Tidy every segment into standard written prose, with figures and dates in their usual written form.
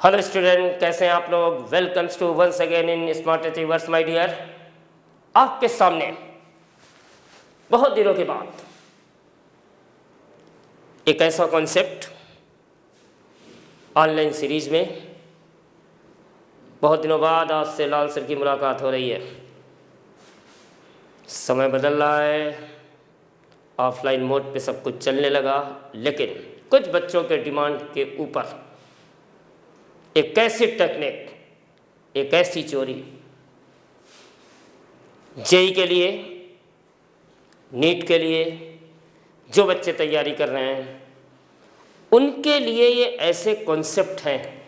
Hello student, कैसे हैं आप लोग। Welcomes to once again in Smart Achievers my dear. आपके सामने बहुत दिनों के बाद एक ऐसा कॉन्सेप्ट ऑनलाइन सीरीज में, बहुत दिनों बाद आपसे लाल सर की मुलाकात हो रही है। समय बदल रहा है, ऑफलाइन मोड पे सब कुछ चलने लगा, लेकिन कुछ बच्चों के डिमांड के ऊपर एक ऐसी टेक्निक, एक ऐसी चोरी जेई के लिए, नीट के लिए जो बच्चे तैयारी कर रहे हैं उनके लिए ये ऐसे कॉन्सेप्ट हैं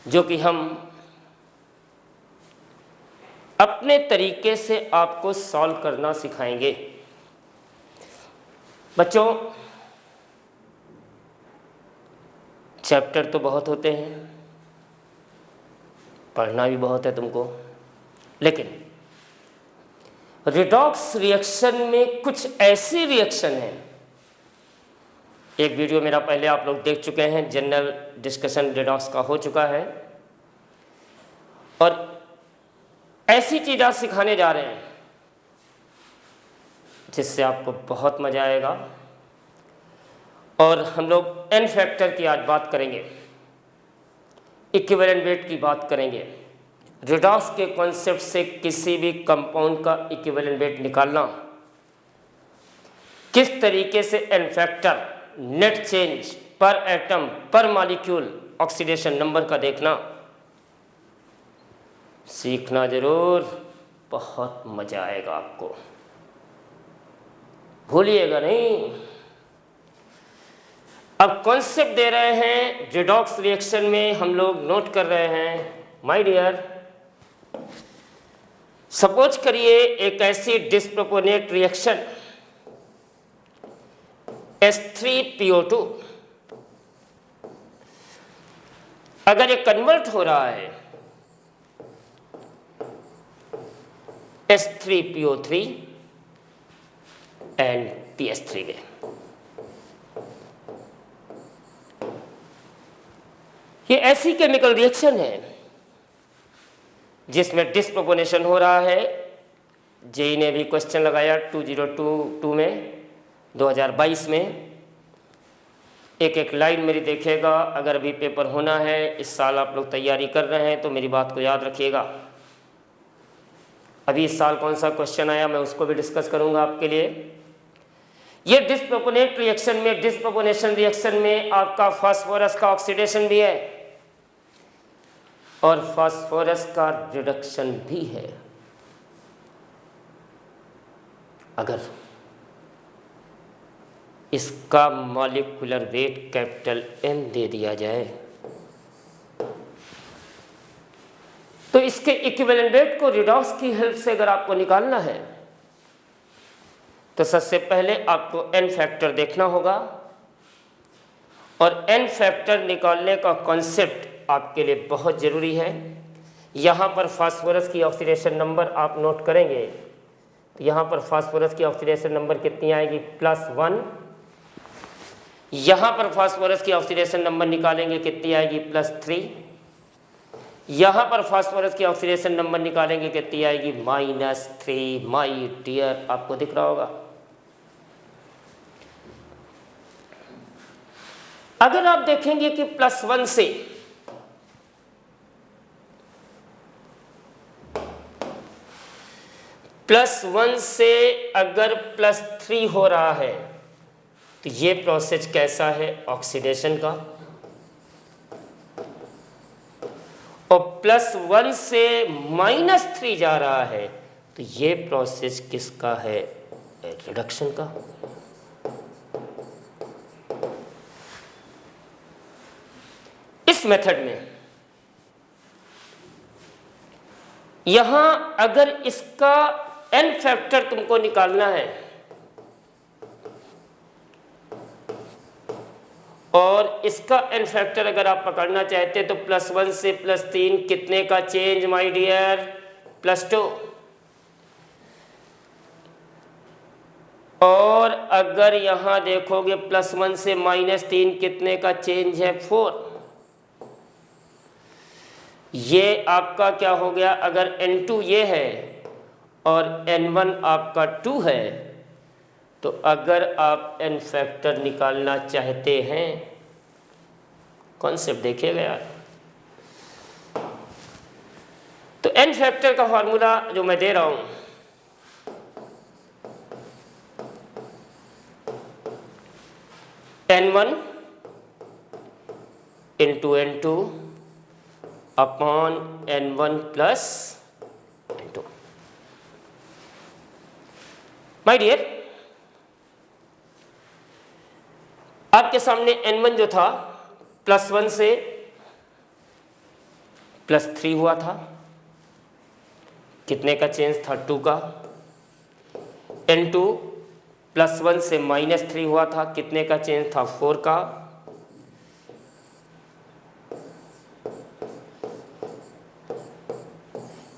जो कि हम अपने तरीके से आपको सॉल्व करना सिखाएंगे। बच्चों, चैप्टर तो बहुत होते हैं, पढ़ना भी बहुत है तुमको, लेकिन रिडॉक्स रिएक्शन में कुछ ऐसे रिएक्शन हैं। एक वीडियो मेरा पहले आप लोग देख चुके हैं, जनरल डिस्कशन रिडॉक्स का हो चुका है, और ऐसी चीज़ आज सिखाने जा रहे हैं जिससे आपको बहुत मज़ा आएगा। और हम लोग एन फैक्टर की आज बात करेंगे, इक्विवेलेंट वेट की बात करेंगे। रिडॉक्स के कॉन्सेप्ट से किसी भी कंपाउंड का इक्विवेलेंट वेट निकालना, किस तरीके से एन फैक्टर, नेट चेंज पर एटम पर मॉलिक्यूल, ऑक्सीडेशन नंबर का देखना, सीखना जरूर, बहुत मजा आएगा आपको, भूलिएगा नहीं। अब कॉन्सेप्ट दे रहे हैं रिडॉक्स रिएक्शन में, हम लोग नोट कर रहे हैं। माय डियर, सपोज करिए एक ऐसी डिस्प्रोपोर्शनेट रिएक्शन H3PO2, अगर ये कन्वर्ट हो रहा है H3PO3 एंड PS3 में, ये ऐसी केमिकल रिएक्शन है जिसमें डिस्प्रोपोर्शनेशन हो रहा है। जेई ने भी क्वेश्चन लगाया 2022 में, 2022 में। एक एक लाइन मेरी देखिएगा, अगर अभी पेपर होना है, इस साल आप लोग तैयारी कर रहे हैं तो मेरी बात को याद रखिएगा। अभी इस साल कौन सा क्वेश्चन आया मैं उसको भी डिस्कस करूंगा आपके लिए। ये डिस्प्रोपोर्शनेट रिएक्शन में, डिस्प्रोपोर्शनेशन रिएक्शन में आपका फास्फोरस का ऑक्सीडेशन भी है और फास्फोरस का रिडक्शन भी है। अगर इसका मॉलिक्यूलर वेट कैपिटल M दे दिया जाए तो इसके इक्विवेलेंट वेट को रिडॉक्स की हेल्प से अगर आपको निकालना है तो सबसे पहले आपको एन फैक्टर देखना होगा, और एन फैक्टर निकालने का कॉन्सेप्ट आपके लिए बहुत ज़रूरी है। यहाँ पर फास्फोरस की ऑक्सीडेशन नंबर आप नोट करेंगे तो यहाँ पर फास्फोरस की ऑक्सीडेशन नंबर कितनी आएगी, +1। यहाँ पर फास्फोरस की ऑक्सीडेशन नंबर निकालेंगे कितनी आएगी, +3। यहाँ पर फास्फोरस की ऑक्सीडेशन नंबर निकालेंगे कितनी आएगी, -3। माय डियर, आपको दिख रहा होगा। अगर आप देखेंगे कि +1 से अगर +3 हो रहा है तो ये प्रोसेस कैसा है, ऑक्सीडेशन का। और +1 से -3 जा रहा है तो ये प्रोसेस किसका है, रिडक्शन का। इस मेथड में यहां अगर इसका एन फैक्टर तुमको निकालना है और इसका एन फैक्टर अगर आप पकड़ना चाहते तो +1 से +3 कितने का चेंज माय डियर, +2। और अगर यहां देखोगे +1 से -3 कितने का चेंज है, 4। ये आपका क्या हो गया, अगर n2 ये है और n1 आपका 2 है, तो अगर आप n फैक्टर निकालना चाहते हैं, कॉन्सेप्ट देखिएगा यार, तो n फैक्टर का फार्मूला जो मैं दे रहा हूं, n1 into n2 upon n1 plus n2। My dear, आपके सामने n1 जो था +1 से +3 हुआ था, कितने का चेंज था, 2 का। n2 +1 से -3 हुआ था, कितने का चेंज था, 4 का।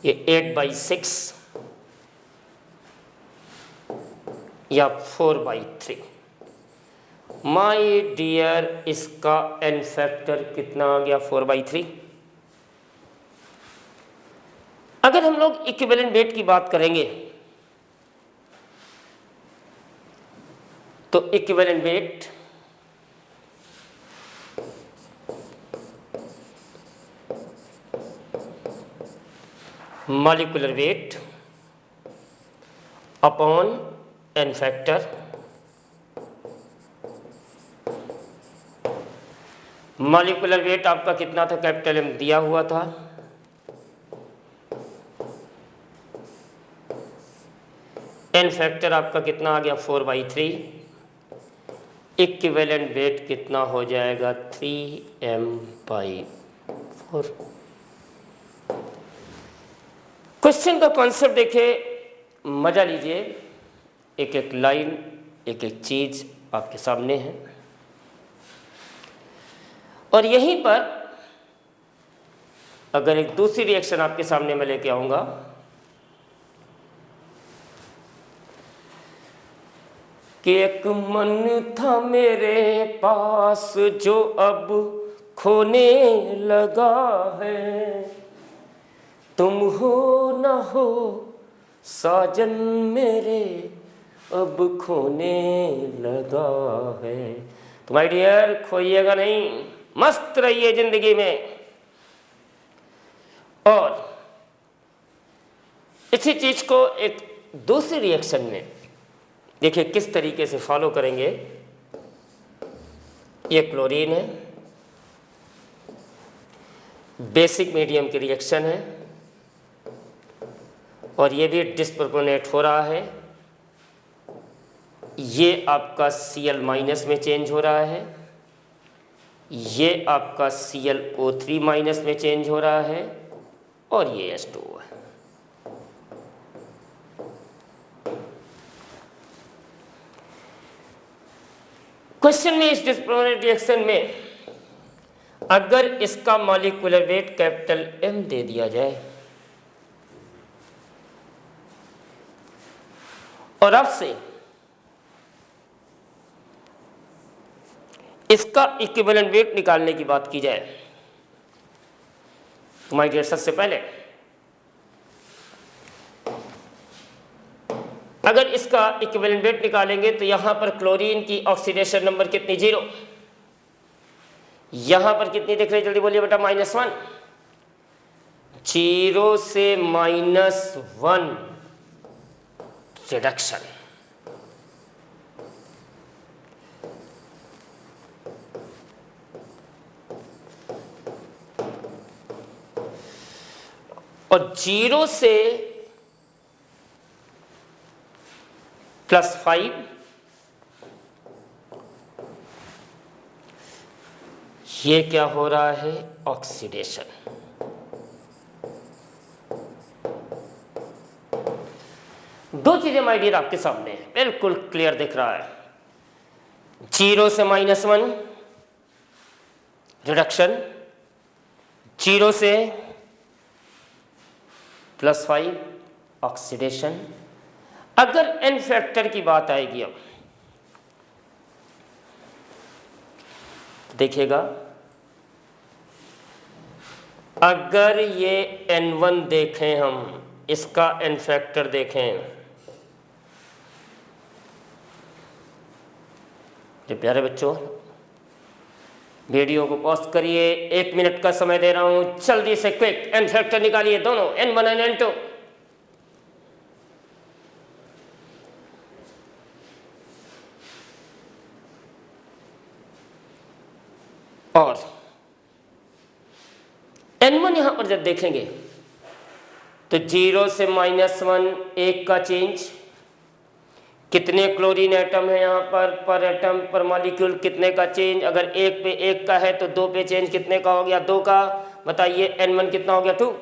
ये 8/6 या 4/3। माय डियर, इसका n फैक्टर कितना आ गया, 4/3। अगर हम लोग इक्विवेलेंट वेट की बात करेंगे तो equivalent weight molecular weight upon n factor, molecular weight आपका कितना था, कैपिटल M दिया हुआ था, n फैक्टर आपका कितना आ गया, 4/3। इक्विवेलेंट वेट कितना हो जाएगा, 3m/4। क्वेश्चन का कॉन्सेप्ट देखिए, मजा लीजिए, एक एक लाइन, एक एक चीज आपके सामने है, और यहीं पर अगर एक दूसरी रिएक्शन आपके सामने मैं लेके आऊंगा, कि एक मन था मेरे पास जो अब खोने लगा है, तुम हो न हो साजन मेरे अब खोने लगा है। तो माय डियर, खोइएगा नहीं, मस्त रहिए जिंदगी में। और इसी चीज को एक दूसरी रिएक्शन में देखिए किस तरीके से फॉलो करेंगे। ये क्लोरीन है, बेसिक मीडियम की रिएक्शन है, और ये भी डिस्प्रोपोर्शनेट हो रहा है। ये आपका Cl- में चेंज हो रहा है, ये आपका ClO3- में चेंज हो रहा है, और ये H2O है। क्वेश्चन में इस डिस्प्रोपोर्शनेट रिएक्शन में अगर इसका मॉलिक्यूलर वेट कैपिटल M दे दिया जाए, और अब से इसका इक्विवेलेंट वेट निकालने की बात की जाए, तो माय डियर, सबसे पहले अगर इसका इक्विवेलेंट वेट निकालेंगे तो यहां पर क्लोरीन की ऑक्सीडेशन नंबर कितनी, 0। यहां पर कितनी दिख रही, जल्दी बोलिए बेटा, -1। 0 से -1 रिडक्शन। और 0 से +5, ये क्या हो रहा है, ऑक्सीडेशन। दो चीजें माय डियर आपके सामने है, बिल्कुल क्लियर दिख रहा है। 0 से -1 रिडक्शन, 0 से +5 ऑक्सीडेशन। अगर n फैक्टर की बात आएगी, अब देखिएगा, अगर ये n1 देखें, हम इसका n फैक्टर देखें, ये प्यारे बच्चों वीडियो को पॉज करिए, 1 मिनट का समय दे रहा हूं, जल्दी से क्विक n फैक्टर निकालिए दोनों n1 और n2। और n1 यहां पर जब देखेंगे तो 0 से -1 1 का चेंज, कितने क्लोरीन एटम है यहाँ पर एटम पर मॉलिक्यूल कितने का चेंज, अगर 1 पे 1 का है तो 2 पे चेंज कितने का हो गया, 2 का। बताइए n1 कितना हो गया, 2।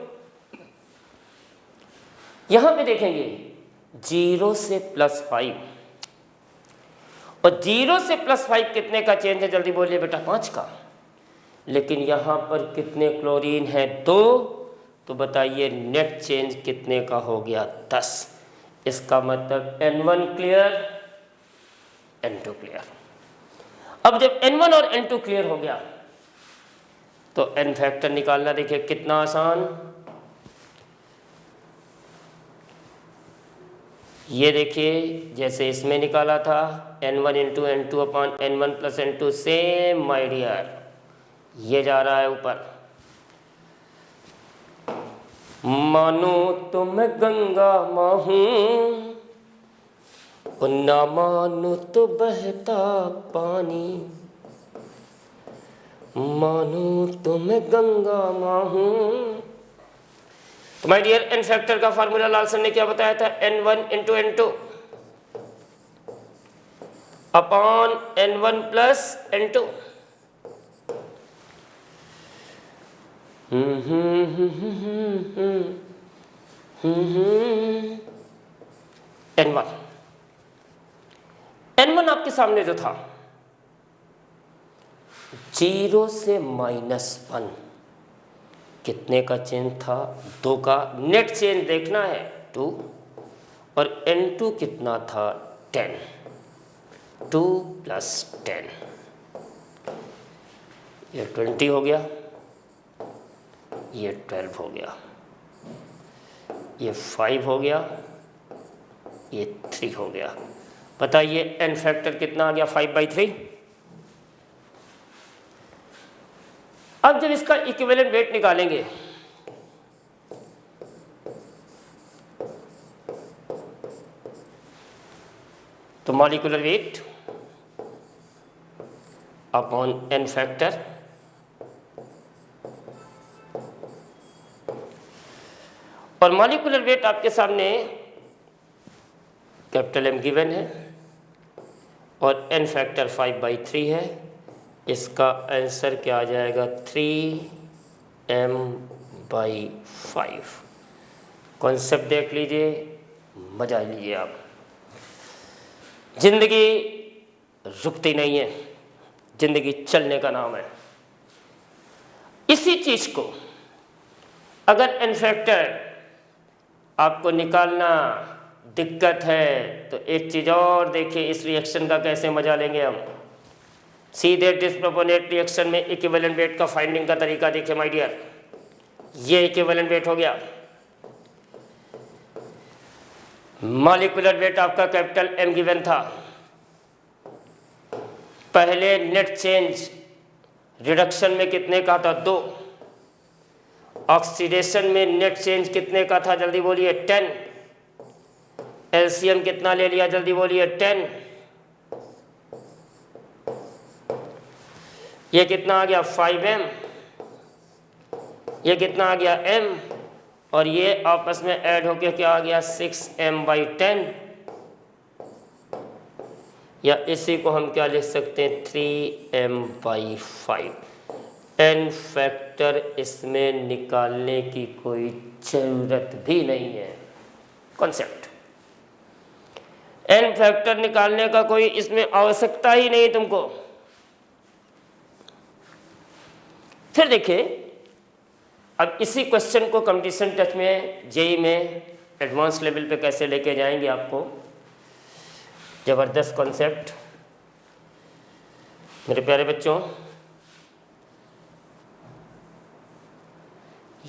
यहाँ पे देखेंगे 0 से +5, और 0 से +5 कितने का चेंज है, जल्दी बोलिए बेटा, 5 का। लेकिन यहाँ पर कितने क्लोरीन है, 2, तो बताइए नेट चेंज कितने का हो गया, 10। इसका मतलब n1 क्लियर, n2 क्लियर। अब जब n1 और n2 क्लियर हो गया तो n फैक्टर निकालना देखिए कितना आसान। ये देखिए जैसे इसमें निकाला था n1 into n2 upon n1 plus n2, same my dear, ये जा रहा है ऊपर। मानो तो मैं गंगा माँ हूँ, ना मानो तो बहता पानी, मानो तो मैं गंगा माँ हूँ। तो माय डियर n फैक्टर का फार्मूला लाल सर ने क्या बताया था, n1 into n2 upon n1 plus n2। n1 आपके सामने जो था 0 से -1 कितने का चेंज था, 2 का। नेट चेंज देखना है 2, और n2 कितना था, 10, 2 + 10, ये 20 हो गया, ये 12 हो गया, ये 5 हो गया, ये 3 हो गया। बताइए n फैक्टर कितना आ गया, 5/3। अब जब इसका इक्विवेलेंट वेट निकालेंगे तो molecular weight upon n factor, और मॉलिक्यूलर वेट आपके सामने कैपिटल M गिवन है और n फैक्टर 5/3 है। इसका आंसर क्या आ जाएगा, 3m/5। कॉन्सेप्ट देख लीजिए, मजा लीजिए आप। जिंदगी रुकती नहीं है, जिंदगी चलने का नाम है। इसी चीज को अगर n फैक्टर आपको निकालना दिक्कत है तो एक चीज और देखिए, इस रिएक्शन का कैसे मजा लेंगे हम। सीधे डिस्प्रोपोर्शनेट रिएक्शन में इक्विवेलेंट वेट का फाइंडिंग का तरीका देखिए माय डियर। ये इक्विवेलेंट वेट हो गया, मॉलिक्यूलर वेट आपका कैपिटल M गिवन था। पहले नेट चेंज रिडक्शन में कितने का था, 2। ऑक्सीडेशन में नेट चेंज कितने का था, जल्दी बोलिए, 10। एलसीएम कितना ले लिया, जल्दी बोलिए, 10। ये कितना आ गया, 5m। ये कितना आ गया, m, और ये आपस में ऐड होके क्या आ गया, 6m/10। या इसी को हम क्या लिख सकते हैं, 3m/5। n फैक्टर इसमें निकालने की कोई जरूरत भी नहीं है। कॉन्सेप्ट, n फैक्टर निकालने का कोई इसमें आवश्यकता ही नहीं तुमको। फिर देखिए, अब इसी क्वेश्चन को कंपटीशन टेस्ट में, जेई में एडवांस लेवल पे कैसे लेके जाएंगे आपको। जबरदस्त कॉन्सेप्ट मेरे प्यारे बच्चों।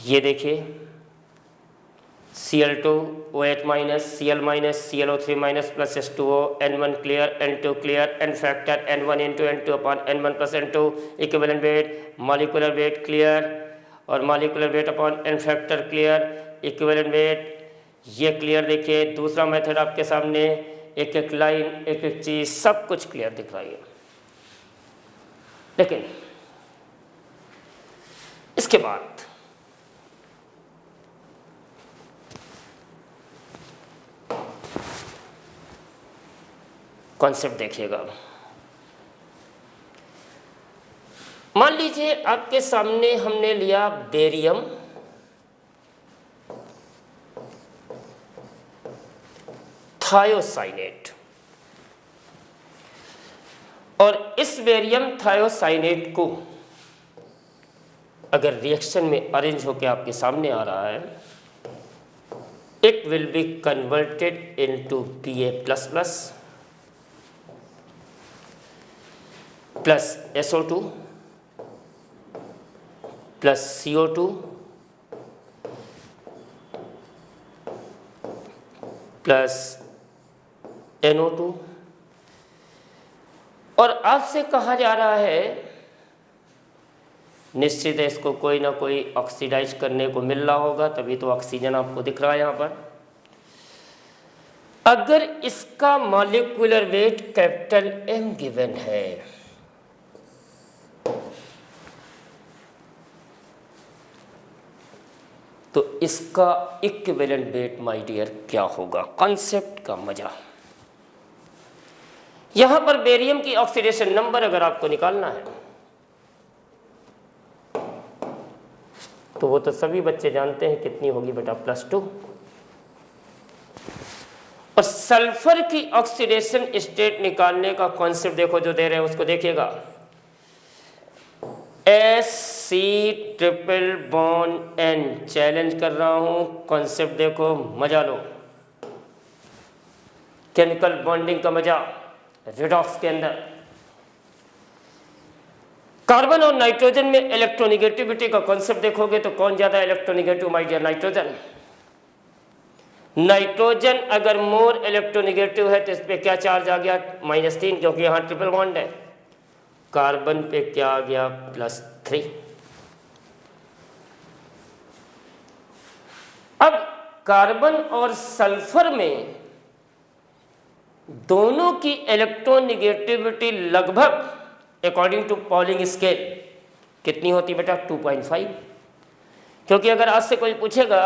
ये देखिए Cl2 OH minus Cl minus ClO3 minus plus H2O N1 clear N2 clear N factor N1 into N2 upon N1 plus N2 equivalent weight molecular weight clear और molecular weight upon N factor clear equivalent weight ये clear. देखिए दूसरा method आपके सामने, एक एक line एक एक चीज़ सब कुछ क्लियर दिख रही है। लेकिन इसके बाद कॉन्सेप्ट देखिएगा। मान लीजिए आपके सामने हमने लिया बेरियम थायोसाइनेट और इस बेरियम थायोसाइनेट को अगर रिएक्शन में अरेंज होकर आपके सामने आ रहा है, it will be converted into Ba++ plus SO2 plus CO2 plus NO2 और आपसे कहा जा रहा है निश्चित है इसको कोई ना कोई ऑक्सीडाइज करने को मिल रहा होगा, तभी तो ऑक्सीजन आपको दिख रहा है यहाँ पर। अगर इसका molecular weight capital M given है तो इसका इक्विवेलेंट वेट माय डियर क्या होगा। कॉन्सेप्ट का मजा। यहां पर बेरियम की ऑक्सीडेशन नंबर अगर आपको निकालना है तो वो तो सभी बच्चे जानते हैं कितनी होगी बेटा, +2। और सल्फर की ऑक्सीडेशन स्टेट निकालने का कॉन्सेप्ट देखो जो दे रहे हैं उसको देखिएगा, SC triple bond N। Challenge कर रहा हूं, कॉन्सेप्ट देखो मजा लो, केमिकल बॉन्डिंग का मजा रिडॉक्स के अंदर। कार्बन और नाइट्रोजन में इलेक्ट्रोनिगेटिविटी का कॉन्सेप्ट देखोगे तो कौन ज्यादा electronegative my dear, nitrogen. Nitrogen अगर मोर इलेक्ट्रोनिगेटिव है तो इस पे क्या चार्ज आ गया, -3, क्योंकि यहां ट्रिपल बॉन्ड है। कार्बन पे क्या आ गया, +3। अब कार्बन और सल्फर में दोनों की इलेक्ट्रोनिगेटिविटी लगभग अकॉर्डिंग टू पॉलिंग स्केल कितनी होती बेटा, 2.5। क्योंकि अगर आज से कोई पूछेगा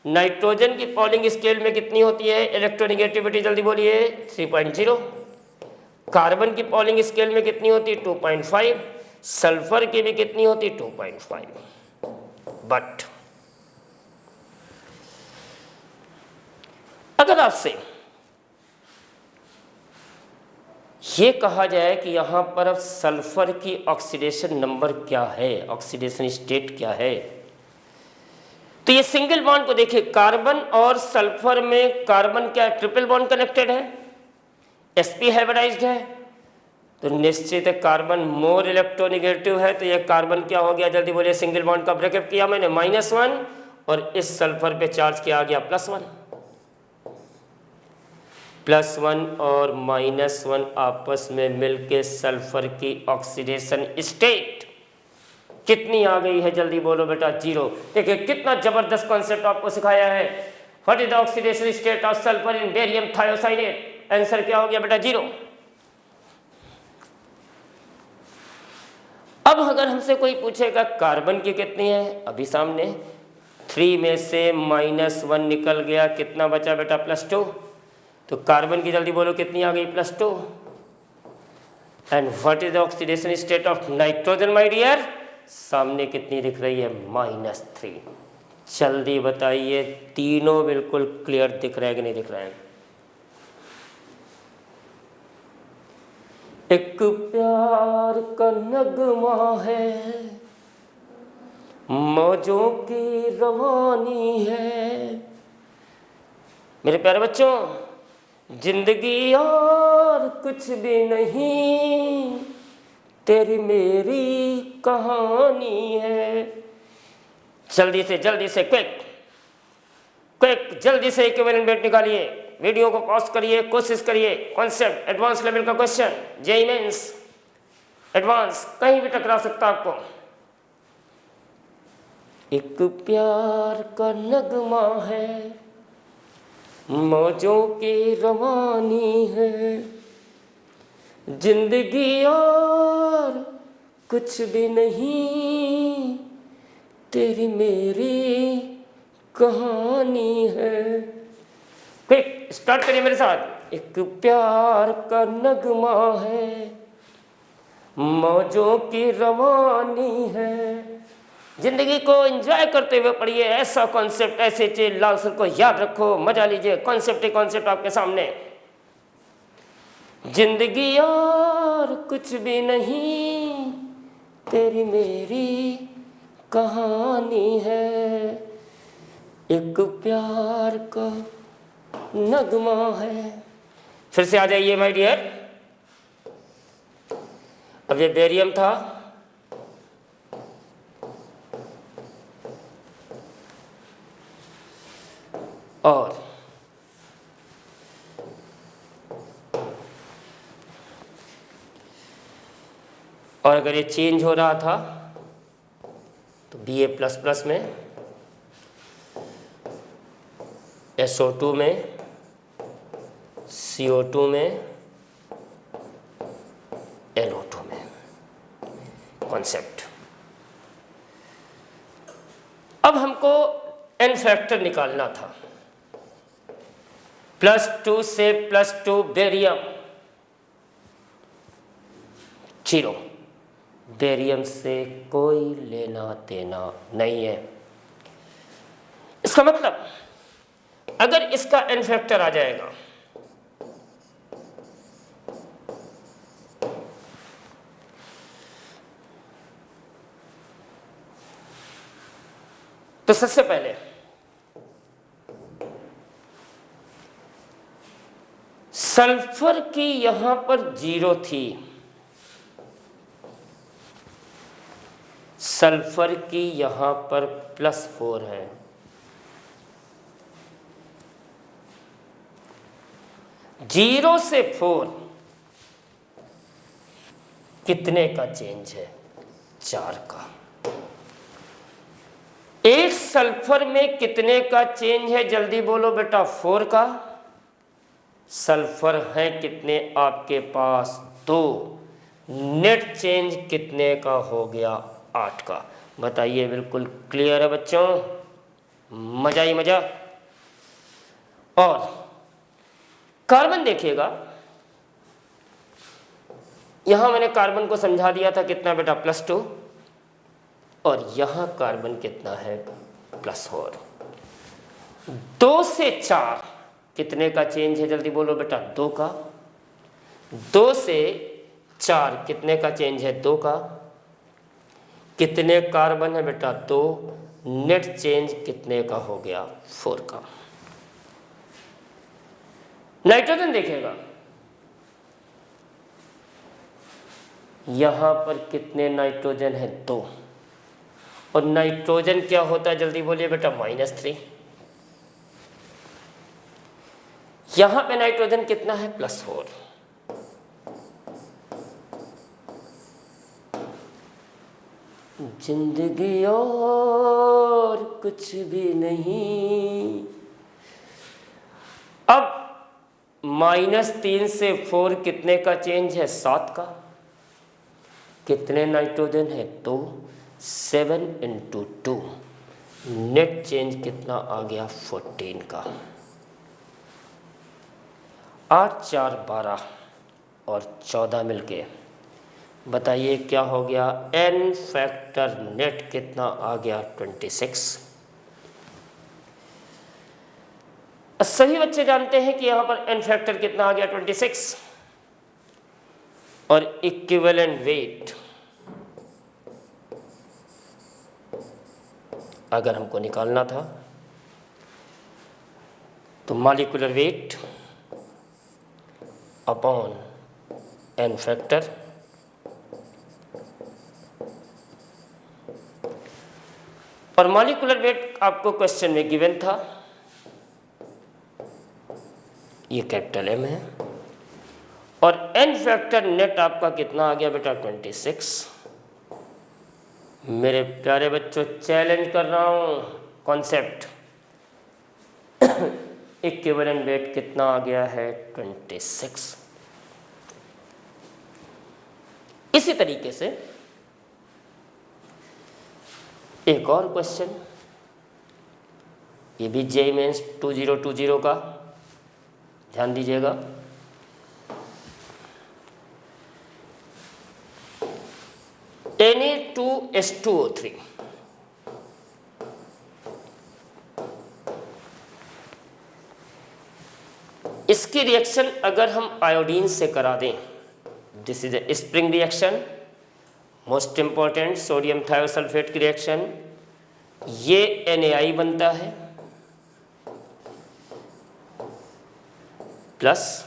नाइट्रोजन की पॉलिंग स्केल में कितनी होती है इलेक्ट्रोनिगेटिविटी, जल्दी बोलिए 3.0। कार्बन की पॉलिंग स्केल में कितनी होती, 2.5। सल्फर की भी कितनी होती, 2.5। बट अगर आपसे ये कहा जाए कि यहां पर अब सल्फर की ऑक्सीडेशन नंबर क्या है, ऑक्सीडेशन स्टेट क्या है, तो ये सिंगल बॉन्ड को देखिए, कार्बन और सल्फर में कार्बन क्या ट्रिपल बॉन्ड कनेक्टेड है, sp हाइब्रिडाइज्ड है, तो निश्चित है कार्बन मोर इलेक्ट्रोनिगेटिव है। तो ये कार्बन क्या हो गया, जल्दी बोलिए, सिंगल बॉन्ड का ब्रेकअप किया मैंने -1 और इस सल्फर पे चार्ज किया आ गया +1। +1 और -1 आपस में मिलके सल्फर की ऑक्सीडेशन स्टेट कितनी आ गई है, जल्दी बोलो बेटा, 0। देखिए कितना जबरदस्त कॉन्सेप्ट आपको सिखाया है। What is the oxidation state of sulphur in barium thiocyanate, answer क्या हो गया बेटा, 0। अब अगर हमसे कोई पूछेगा कार्बन की कितनी है, अभी सामने 3 में से -1 निकल गया, कितना बचा बेटा, +2। तो कार्बन की जल्दी बोलो कितनी आ गई, +2। And what is the oxidation state of nitrogen my dear, सामने कितनी दिख रही है, -3। जल्दी बताइए, तीनों बिल्कुल क्लियर दिख रहे हैं कि नहीं दिख रहे हैं। एक प्यार का नगमा है, मौजों की रवानी है। मेरे प्यारे बच्चों, जिंदगी और कुछ भी नहीं, तेरी मेरी कहानी है। जल्दी से क्विक क्विक, जल्दी से इक्विवेलेंट वेट निकालिए। वीडियो को पॉज करिए, कोशिश करिए। कॉन्सेप्ट एडवांस लेवल का क्वेश्चन, जेईई मेंस एडवांस, कहीं भी टकरा सकता आपको। एक प्यार का नगमा है, मौजों की रवानी है, जिंदगी और कुछ भी नहीं, तेरी मेरी कहानी है। क्विक स्टार्ट करिए मेरे साथ। एक प्यार का नगमा है, मौजों की रवानी है, जिंदगी को एंजॉय करते हुए पढ़िए। ऐसा कॉन्सेप्ट, ऐसे चीज लाल सर को याद रखो, मजा लीजिए। कॉन्सेप्ट ही कॉन्सेप्ट आपके सामने। जिंदगी और कुछ भी नहीं, तेरी मेरी कहानी है, एक प्यार का नगमा है। फिर से आ जाइए माय डियर। अब ये बेरियम था, और अगर ये चेंज हो रहा था तो Ba++ में, SO2 में, CO2 में, NO2 में। कॉन्सेप्ट। अब हमको n फैक्टर निकालना था। +2 से +2 बेरियम 0, बेरियम से कोई लेना देना नहीं है। इसका मतलब अगर इसका n फैक्टर आ जाएगा तो सबसे पहले सल्फर की यहां पर 0 थी, सल्फर की यहां पर +4 है। जीरो से 4 कितने का चेंज है? 4 का। एक सल्फर में कितने का चेंज है? जल्दी बोलो बेटा। 4 का। सल्फर है कितने आपके पास? 2। नेट चेंज कितने का हो गया? 8 का। बताइए। बिल्कुल क्लियर है बच्चों? मजा ही मजा। और कार्बन देखिएगा, यहां मैंने कार्बन को समझा दिया था कितना बेटा? +2। और यहां कार्बन कितना है? +4। 2 से 4 कितने का चेंज है? जल्दी बोलो बेटा। 2 का। 2 से 4 कितने का चेंज है? 2 का। कितने कार्बन है बेटा? 2। नेट चेंज कितने का हो गया? 4 का। नाइट्रोजन देखेगा, यहां पर कितने नाइट्रोजन है? 2। और नाइट्रोजन क्या होता है? जल्दी बोलिए बेटा। -3। यहां पे नाइट्रोजन कितना है? +4। जिंदगी और कुछ भी नहीं। अब -3 से 4 कितने का चेंज है? 7 का। कितने नाइट्रोजन है? 2। 7 × 2। नेट चेंज कितना आ गया? 14 का। 8, 4, 12 और 14 मिलके बताइए क्या हो गया? n फैक्टर नेट कितना आ गया? 26। सभी बच्चे जानते हैं कि यहां पर n फैक्टर कितना आ गया? 26। और इक्विवेलेंट वेट अगर हमको निकालना था तो molecular weight upon n factor, और मॉलिक्यूलर वेट आपको क्वेश्चन में गिवन था, ये कैपिटल एम है, और एन फैक्टर नेट आपका कितना आ गया बेटा 26। मेरे प्यारे बच्चों चैलेंज कर रहा हूँ कॉन्सेप्ट, इक्विवेलेंट वेट कितना आ गया है 26। इसी तरीके से एक और क्वेश्चन, ये भी जेईई मेंस 2020 का, ध्यान दीजिएगा। Na2H2O3 इसकी रिएक्शन अगर हम आयोडीन से करा दें, this is a spring reaction, most important sodium thiosulphate की रिएक्शन, ये NaI बनता है प्लस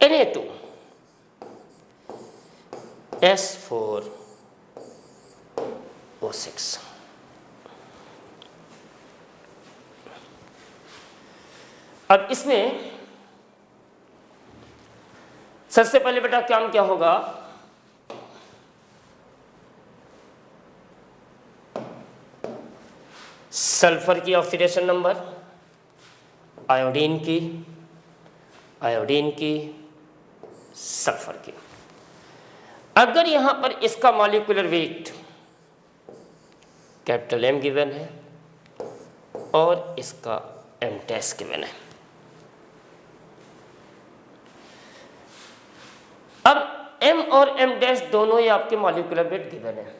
Na2 S4O6। अब इसमें सबसे पहले बेटा काम क्या होगा, सल्फर की ऑक्सीडेशन नंबर, आयोडीन की, सल्फर की। अगर यहां पर इसका molecular weight capital M given है और इसका M डैश गिवन है, अब M और M डैश दोनों ही आपके मॉलिक्यूलर वेट गिवन है।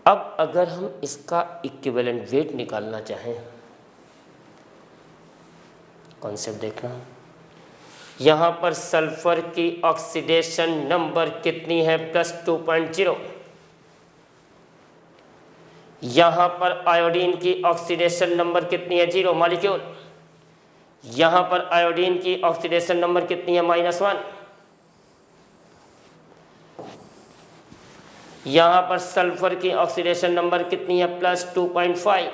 अब अगर हम इसका इक्विवेलेंट वेट निकालना चाहें, कॉन्सेप्ट देखना, यहां पर सल्फर की ऑक्सीडेशन नंबर कितनी है +2.0, यहां पर आयोडीन की ऑक्सीडेशन नंबर कितनी है 0 मॉलिक्यूल, यहां पर आयोडीन की ऑक्सीडेशन नंबर कितनी है -1, यहां पर सल्फर की ऑक्सीडेशन नंबर कितनी है +2.5।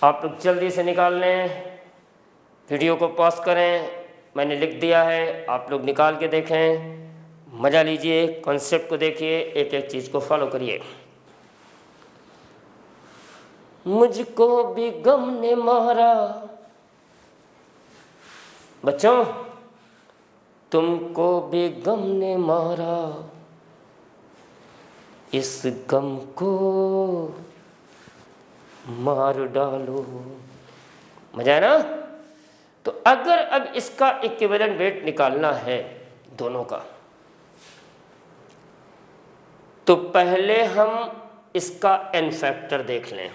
आप लोग जल्दी से निकाल लें, वीडियो को पॉज करें, मैंने लिख दिया है, आप लोग निकाल के देखें, मज़ा लीजिए, कॉन्सेप्ट को देखिए, एक एक चीज़ को फॉलो करिए। मुझको भी गम ने मारा, बच्चों तुमको भी गम ने मारा, इस गम को मार डालो। मजा है ना? तो अगर अब इसका इक्विवेलेंट वेट निकालना है दोनों का, तो पहले हम इसका एन फैक्टर देख लें।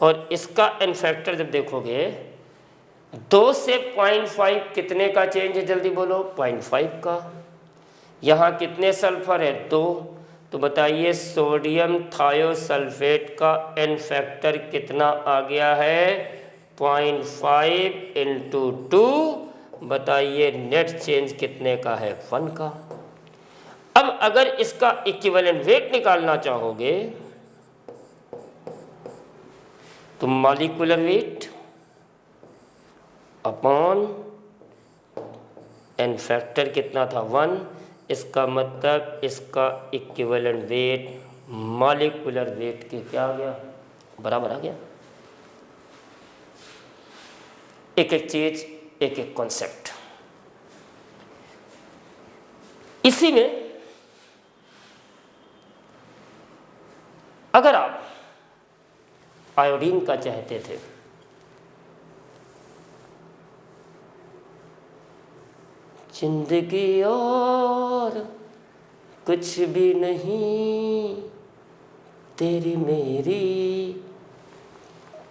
और इसका एन फैक्टर जब देखोगे 2 से 0.5 कितने का चेंज है, जल्दी बोलो, 0.5 का। यहाँ कितने सल्फर है 2, तो बताइए सोडियम थायोसल्फेट का एन फैक्टर कितना आ गया है 0.5 × 2, बताइए नेट चेंज कितने का है 1 का। अब अगर इसका इक्विवेलेंट वेट निकालना चाहोगे तो molecular weight upon n factor कितना था 1, इसका मतलब इसका इक्विवेलेंट वेट मॉलिक्यूलर वेट के क्या आ गया, बराबर आ गया। एक एक चीज, एक एक कॉन्सेप्ट। इसी में अगर आप आयोडीन का चाहते थे, जिंदगी और कुछ भी नहीं, तेरी मेरी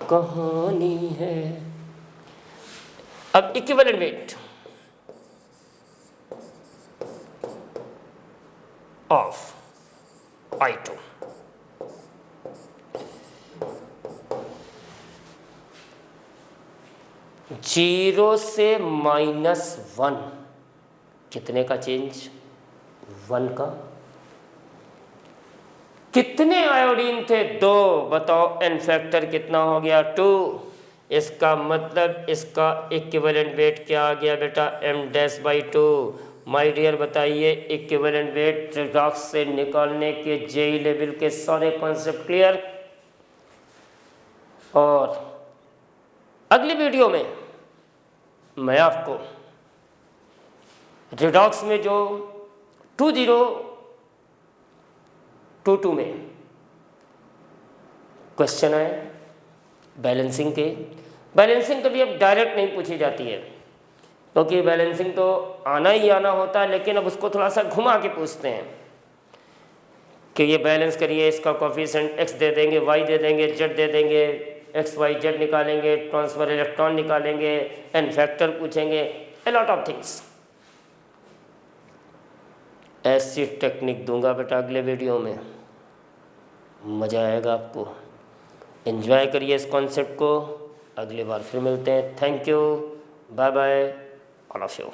कहानी है। अब इक्विवेलेंट वेट ऑफ I2 0 से -1 कितने का चेंज? 1 का। कितने आयोडीन थे? 2। बताओ n फैक्टर कितना हो गया? 2। इसका मतलब इसका इक्विवेलेंट वेट क्या आ गया बेटा? m-/2। माय डियर बताइए, इक्विवेलेंट वेट रिडॉक्स से निकालने के जेई लेवल के सारे कॉन्सेप्ट क्लियर। और अगली वीडियो में मैं आपको रिडॉक्स में जो 2022 में क्वेश्चन आए बैलेंसिंग के, बैलेंसिंग कभी अब डायरेक्ट नहीं पूछी जाती है, क्योंकि बैलेंसिंग तो आना ही आना होता है, लेकिन अब उसको थोड़ा सा घुमा के पूछते हैं कि ये बैलेंस करिए, इसका कोफिशिएंट x दे देंगे, y दे देंगे, z दे देंगे, x y z निकालेंगे, ट्रांसफर इलेक्ट्रॉन निकालेंगे, n फैक्टर पूछेंगे, ए लॉट ऑफ थिंग्स। ऐसी टेक्निक दूंगा बेटा अगले वीडियो में, मज़ा आएगा आपको। एंजॉय करिए इस कॉन्सेप्ट को। अगली बार फिर मिलते हैं। Thank you, bye bye all of you.